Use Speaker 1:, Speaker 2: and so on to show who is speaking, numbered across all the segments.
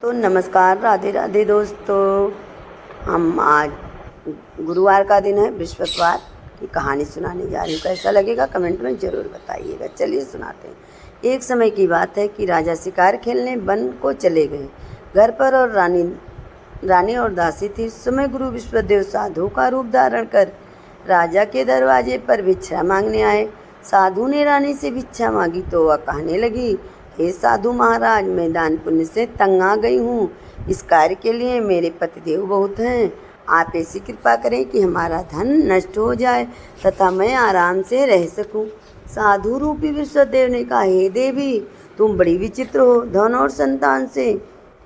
Speaker 1: तो नमस्कार, राधे राधे दोस्तों। हम आज गुरुवार का दिन है, बृहस्पतिवार की कहानी सुनाने जा रही हूँ। कैसा लगेगा कमेंट में ज़रूर बताइएगा। चलिए सुनाते हैं। एक समय की बात है कि राजा शिकार खेलने वन को चले गए। घर पर और रानी और दासी थी। उस समय गुरु विश्वदेव साधु का रूप धारण कर राजा के दरवाजे पर भिक्षा मांगने आए। साधु ने रानी से भिक्षा मांगी तो वह कहने लगी, हे साधु महाराज, मैं दान पुण्य से तंग आ गई हूँ। इस कार्य के लिए मेरे पतिदेव बहुत हैं। आप ऐसी कृपा करें कि हमारा धन नष्ट हो जाए तथा मैं आराम से रह सकूं। साधु रूपी विश्वदेव ने कहा, हे देवी, तुम बड़ी विचित्र हो। धन और संतान से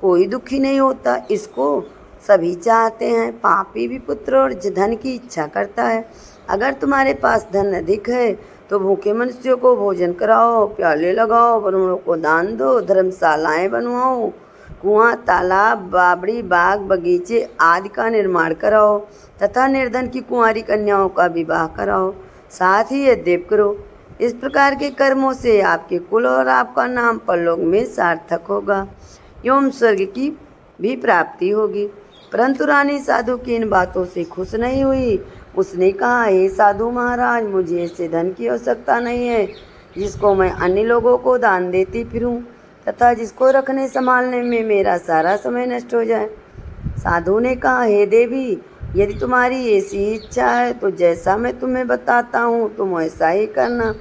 Speaker 1: कोई दुखी नहीं होता, इसको सभी चाहते हैं। पापी भी पुत्र और धन की इच्छा करता है। अगर तुम्हारे पास धन अधिक है तो भूखे मनुष्यों को भोजन कराओ, प्याले लगाओ, ब्राह्मणों को दान दो, धर्मशालाएं बनवाओ, कुआं, तालाब, बावड़ी, बाग, बगीचे आदि का निर्माण कराओ तथा निर्धन की कुंवारी कन्याओं का विवाह कराओ। साथ ही यज्ञ करो। इस प्रकार के कर्मों से आपके कुल और आपका नाम परलोक में सार्थक होगा एवं स्वर्ग की भी प्राप्ति होगी। परंतु रानी साधु की इन बातों से खुश नहीं हुई। उसने कहा, हे साधु महाराज, मुझे ऐसे धन की आवश्यकता नहीं है जिसको मैं अन्य लोगों को दान देती फिरूं तथा जिसको रखने संभालने में मेरा सारा समय नष्ट हो जाए। साधु ने कहा, हे देवी, यदि तुम्हारी ऐसी इच्छा है तो जैसा मैं तुम्हें बताता हूँ तुम ऐसा ही करना।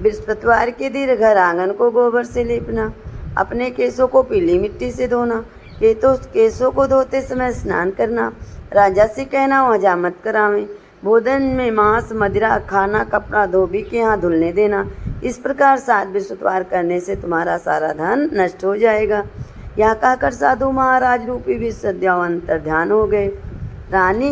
Speaker 1: बृहस्पतिवार के दिन घर आंगन को गोबर से लेपना, अपने केसों को पीली मिट्टी से धोना, केसों को धोते समय स्नान करना, राजा से कहना वह हजामत करावें, भोजन में मांस, मदिरा, खाना, कपड़ा धोबी के यहाँ धुलने देना। इस प्रकार 7 बृहस्पतिवार करने से तुम्हारा सारा धन नष्ट हो जाएगा। यह कहकर साधु महाराज रूपी विश्वदेव अंतर ध्यान हो गए। रानी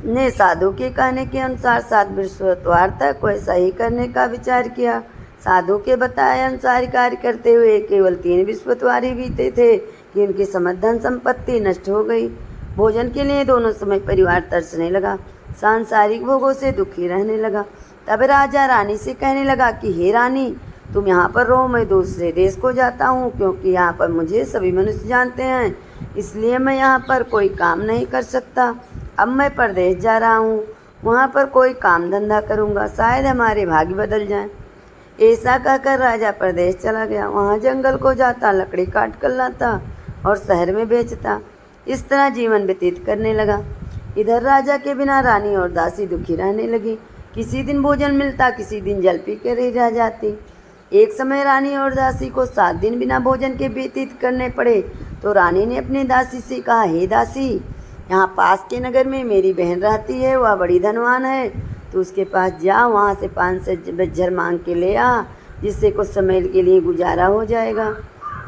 Speaker 1: ने साधु के कहने के अनुसार 7 बृहस्पतिवार तक वैसा ही करने का विचार किया। साधु के बताए अनुसार कार्य करते हुए केवल 3 बृहस्पतिवार ही बीते थे कि उनकी समस्त धन संपत्ति नष्ट हो गई। भोजन के लिए दोनों समय परिवार तरसने लगा, सांसारिक भोगों से दुखी रहने लगा। तब राजा रानी से कहने लगा कि हे रानी, तुम यहाँ पर रहो, मैं दूसरे देश को जाता हूँ, क्योंकि यहाँ पर मुझे सभी मनुष्य जानते हैं, इसलिए मैं यहाँ पर कोई काम नहीं कर सकता। अब मैं परदेश जा रहा हूँ, वहाँ पर कोई काम धंधा करूँगा, शायद हमारे भाग्य बदल जाएं। ऐसा कहकर राजा परदेश चला गया। वहाँ जंगल को जाता, लकड़ी काट कर लाता और शहर में बेचता। इस तरह जीवन व्यतीत करने लगा। इधर राजा के बिना रानी और दासी दुखी रहने लगी। किसी दिन भोजन मिलता, किसी दिन जल पी कर ही रह जाती। एक समय रानी और दासी को 7 दिन बिना भोजन के व्यतीत करने पड़े तो रानी ने अपनी दासी से कहा, हे दासी, यहाँ पास के नगर में मेरी बहन रहती है, वह बड़ी धनवान है, तो उसके पास जा, वहाँ से 5 बज्जर मांग के ले आ, जिससे कुछ समय के लिए गुजारा हो जाएगा।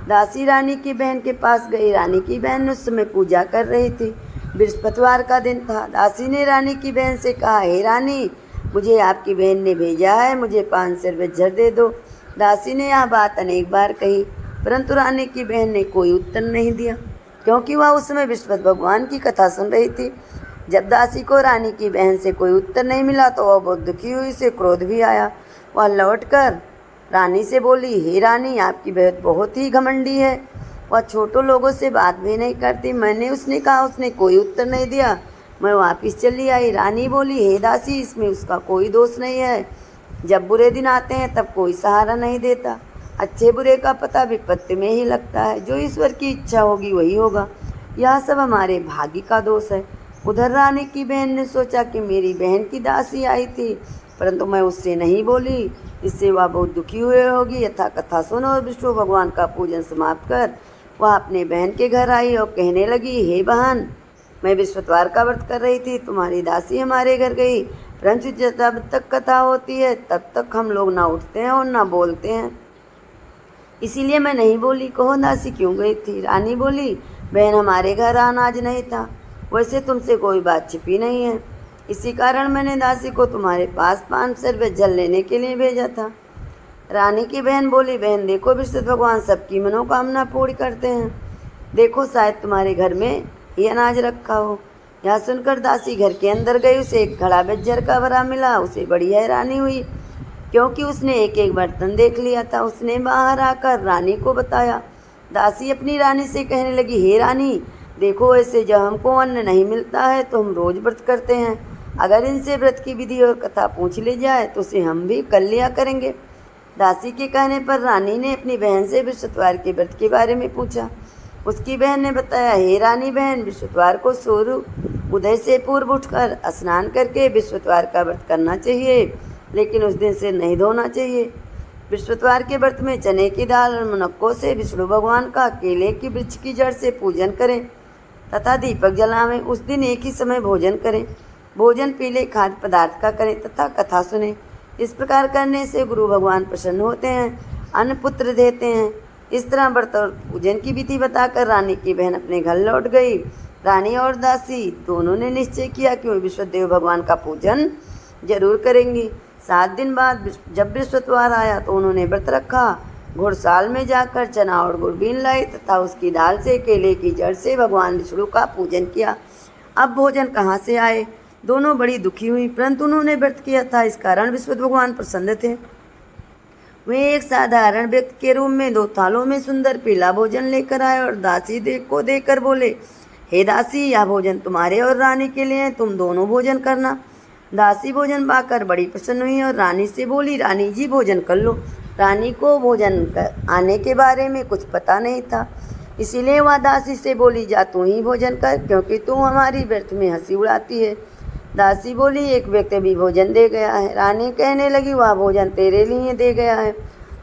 Speaker 1: दासी रानी की बहन के पास गई। रानी की बहन उस समय पूजा कर रही थी। बृहस्पतिवार का दिन था। दासी ने रानी की बहन से कहा, हे रानी, मुझे आपकी बहन ने भेजा है, मुझे 5 बज्जर दे दो। दासी ने यह बात अनेक बार कही, परंतु रानी की बहन ने कोई उत्तर नहीं दिया, क्योंकि वह उस समय बृहस्पति भगवान की कथा सुन रही थी। जब दासी को रानी की बहन से कोई उत्तर नहीं मिला तो वह बहुत दुखी हुई, उसे क्रोध भी आया। वह लौटकर रानी से बोली, हे रानी, आपकी बहन बहुत ही घमंडी है, वह छोटों लोगों से बात भी नहीं करती। मैंने उसने कहा, उसने कोई उत्तर नहीं दिया, मैं वापस चली आई। रानी बोली, हे दासी, इसमें उसका कोई दोष नहीं है। जब बुरे दिन आते हैं तब कोई सहारा नहीं देता। अच्छे बुरे का पता विपत्ति में ही लगता है। जो ईश्वर की इच्छा होगी वही होगा। यह सब हमारे भाग्य का दोष है। उधर रानी की बहन ने सोचा कि मेरी बहन की दासी आई थी, परंतु मैं उससे नहीं बोली, इससे वह बहुत दुखी हुए होगी। यथा कथा सुनो और विष्णु भगवान का पूजन समाप्त कर वह अपने बहन के घर आई और कहने लगी, हे बहन, मैं बृहस्पतिवार का व्रत कर रही थी, तुम्हारी दासी हमारे घर गई, परंतु जब तक कथा होती है तब तक हम लोग ना उठते हैं और ना बोलते हैं, इसीलिए मैं नहीं बोली। कहो दासी क्यों गई थी? रानी बोली, बहन, हमारे घर अनाज नहीं था, वैसे तुमसे कोई बात छिपी नहीं है, इसी कारण मैंने दासी को तुम्हारे पास 5 बज्जर लेने के लिए भेजा था। रानी की बहन बोली, बहन देखो, बृहस्पति भगवान सबकी मनोकामना पूरी करते हैं, देखो शायद तुम्हारे घर में ही अनाज रखा हो। यह सुनकर दासी घर के अंदर गई। उसे एक घड़ा बज्जर का भरा मिला। उसे बड़ी हैरानी हुई, क्योंकि उसने एक एक बर्तन देख लिया था। उसने बाहर आकर रानी को बताया। दासी अपनी रानी से कहने लगी, हे रानी, देखो ऐसे जब हमको अन्न नहीं मिलता है तो हम रोज व्रत करते हैं। अगर इनसे व्रत की विधि और कथा पूछ ली जाए तो उसे हम भी कर लिया करेंगे। दासी के कहने पर रानी ने अपनी बहन से बृहस्पतिवार के व्रत के बारे में पूछा। उसकी बहन ने बताया, हे रानी बहन, बृहस्पतिवार को सूर्य उदय से पूर्व उठकर स्नान करके बृहस्पतिवार का व्रत करना चाहिए, लेकिन उस दिन सिर नहीं धोना चाहिए। बृहस्पतिवार के व्रत में चने की दाल और मुनक्कों से विष्णु भगवान का केले की वृक्ष की जड़ से पूजन करें तथा दीपक जलावें। उस दिन एक ही समय भोजन करें। भोजन पीले खाद्य पदार्थ का करें तथा कथा सुने। इस प्रकार करने से गुरु भगवान प्रसन्न होते हैं, अन्न पुत्र देते हैं। इस तरह व्रत और पूजन की विधि बताकर रानी की बहन अपने घर लौट गई। रानी और दासी दोनों ने निश्चय किया कि वे विश्वदेव भगवान का पूजन जरूर करेंगी। 7 दिन बाद जब बृहस्पतिवार आया तो उन्होंने व्रत रखा। घुड़साल में जाकर चना और गुड़ बीन लाई तथा उसकी दाल से केले की जड़ से भगवान विष्णु का पूजन किया। अब भोजन कहाँ से आए? दोनों बड़ी दुखी हुई, परंतु उन्होंने व्रत किया था, इस कारण विष्णु भगवान प्रसन्न थे। वे एक साधारण व्यक्ति के रूप में 2 थालों में सुंदर पीला भोजन लेकर आए और दासी को देकर बोले, हे दासी, यह भोजन तुम्हारे और रानी के लिए है, तुम दोनों भोजन करना। दासी भोजन पाकर बड़ी प्रसन्न हुई और रानी से बोली, रानी जी भोजन कर लो। रानी को भोजन आने के बारे में कुछ पता नहीं था, इसीलिए वह दासी से बोली, जा तू ही भोजन कर, क्योंकि तू हमारी व्यर्थ में हंसी उड़ाती है। दासी बोली, एक व्यक्ति भी भोजन दे गया है। रानी कहने लगी, वह भोजन तेरे लिए दे गया है,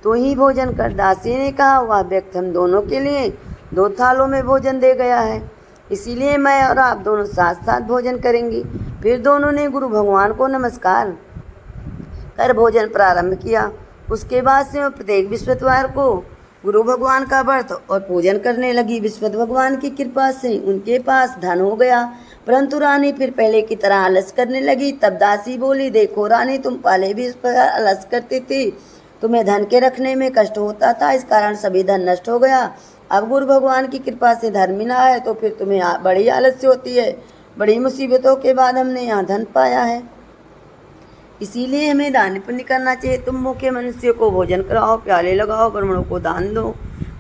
Speaker 1: तू ही भोजन कर। दासी ने कहा, वह व्यक्ति हम दोनों के लिए 2 थालों में भोजन दे गया है, इसीलिए मैं और आप दोनों साथ साथ भोजन करेंगी। फिर दोनों ने गुरु भगवान को नमस्कार कर भोजन प्रारंभ किया। उसके बाद से प्रत्येक बृहस्पतिवार को गुरु भगवान का व्रत और पूजन करने लगी। बृहस्पति भगवान की कृपा से उनके पास धन हो गया, परंतु रानी फिर पहले की तरह आलस करने लगी। तब दासी बोली, देखो रानी, तुम पहले भी इस प्रकार आलस करती थी, तुम्हें धन के रखने में कष्ट होता था, इस कारण सभी धन नष्ट हो गया। अब गुरु भगवान की कृपा से धन मिला है तो फिर तुम्हें बड़ी आलस्य होती है। बड़ी मुसीबतों के बाद हमने यहाँ धन पाया है, इसीलिए हमें दान पुण्य करना चाहिए। तुम मुख्य मनुष्य को भोजन कराओ, प्याले लगाओ, ब्राह्मणों को दान दो,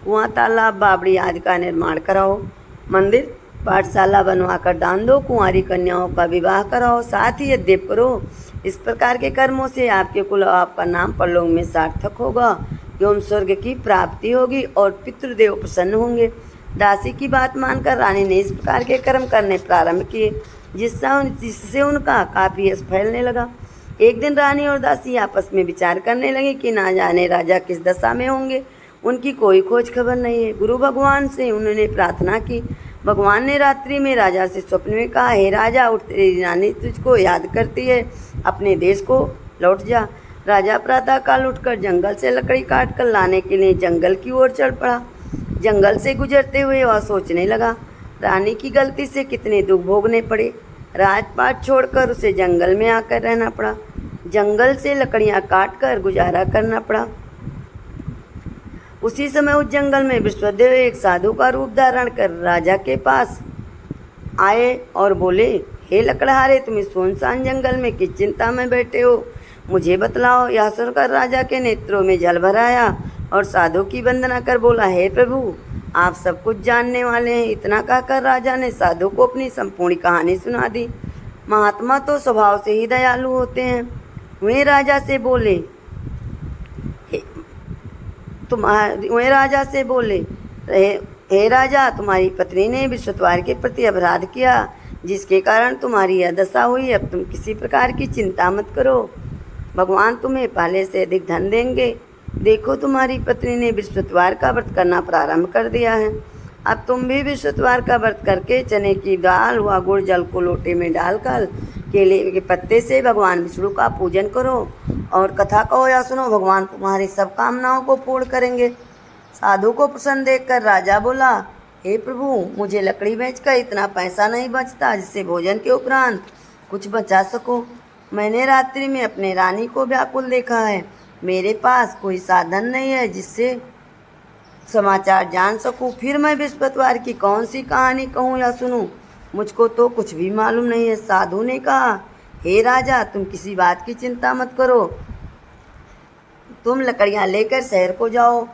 Speaker 1: कुआं तालाब बावड़ी आदि का निर्माण कराओ, मंदिर पाठशाला बनवाकर दान दो, कुंवारी कन्याओं का विवाह कराओ, साथ ही यद्यप करो। इस प्रकार के कर्मों से आपके कुल आपका नाम परलोक में सार्थक होगा एवं स्वर्ग की प्राप्ति होगी और पितृदेव प्रसन्न होंगे। दासी की बात मानकर रानी ने इस प्रकार के कर्म करने प्रारंभ किए, जिससे उनका काफ़ी यश फैलने लगा। एक दिन रानी और दासी आपस में विचार करने लगे कि ना जाने राजा किस दशा में होंगे, उनकी कोई खोज खबर नहीं है। गुरु भगवान से उन्होंने प्रार्थना की। भगवान ने रात्रि में राजा से स्वप्न में कहा, हे राजा, उठ, तेरी रानी तुझको याद करती है, अपने देश को लौट जा। राजा प्रातःकाल उठकर जंगल से लकड़ी काट कर लाने के लिए जंगल की ओर चढ़ पड़ा। जंगल से गुजरते हुए वह सोचने लगा, रानी की गलती से कितने दुख भोगने पड़े। राजपाट छोड़कर उसे जंगल में आकर रहना पड़ा। जंगल से लकड़ियां काट कर गुजारा करना पड़ा। उसी समय उस जंगल में विश्वदेव एक साधु का रूप धारण कर राजा के पास आए और बोले, हे लकड़हारे, तुम इस सुनसान जंगल में किस चिंता में बैठे हो, मुझे बतलाओ। यह सुनकर राजा के नेत्रों में जल भर आया और साधु की वंदना कर बोला, हे प्रभु, आप सब कुछ जानने वाले हैं। इतना कहकर राजा ने साधु को अपनी संपूर्ण कहानी सुना दी। महात्मा तो स्वभाव से ही दयालु होते हैं। वे राजा से बोले, हे राजा, तुम्हारी पत्नी ने बृहस्पतिवार के प्रति अपराध किया, जिसके कारण तुम्हारी यह दशा हुई। अब तुम किसी प्रकार की चिंता मत करो, भगवान तुम्हें पहले से अधिक धन देंगे। देखो, तुम्हारी पत्नी ने बृहस्पतिवार का व्रत करना प्रारंभ कर दिया है। अब तुम भी बृहस्पतिवार का व्रत करके चने की दाल व गुड़ जल को लोटे में डालकर केले के पत्ते से भगवान विष्णु का पूजन करो और कथा कहो या सुनो, भगवान तुम्हारी सब कामनाओं को पूर्ण करेंगे। साधु को प्रसन्न देखकर राजा बोला, हे प्रभु, मुझे लकड़ी बेचकर इतना पैसा नहीं बचता जिससे भोजन के उपरांत कुछ बचा सको। मैंने रात्रि में अपने रानी को व्याकुल देखा है। मेरे पास कोई साधन नहीं है जिससे समाचार जान सकूं। फिर मैं बृहस्पतिवार की कौन सी कहानी कहूँ या सुनूं, मुझको तो कुछ भी मालूम नहीं है। साधु ने कहा, हे राजा, तुम किसी बात की चिंता मत करो, तुम लकड़ियाँ लेकर शहर को जाओ,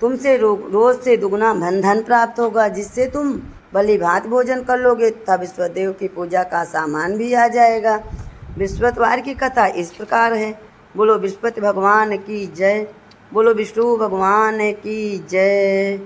Speaker 1: तुमसे रोज से दुगना धन प्राप्त होगा, जिससे तुम भली भांति भोजन कर लोगे तथा विश्वदेव की पूजा का सामान भी आ जाएगा। विश्वतवार की कथा इस प्रकार है। बोलो विश्वपति भगवान की जय, बोलो विष्णु भगवान की जय।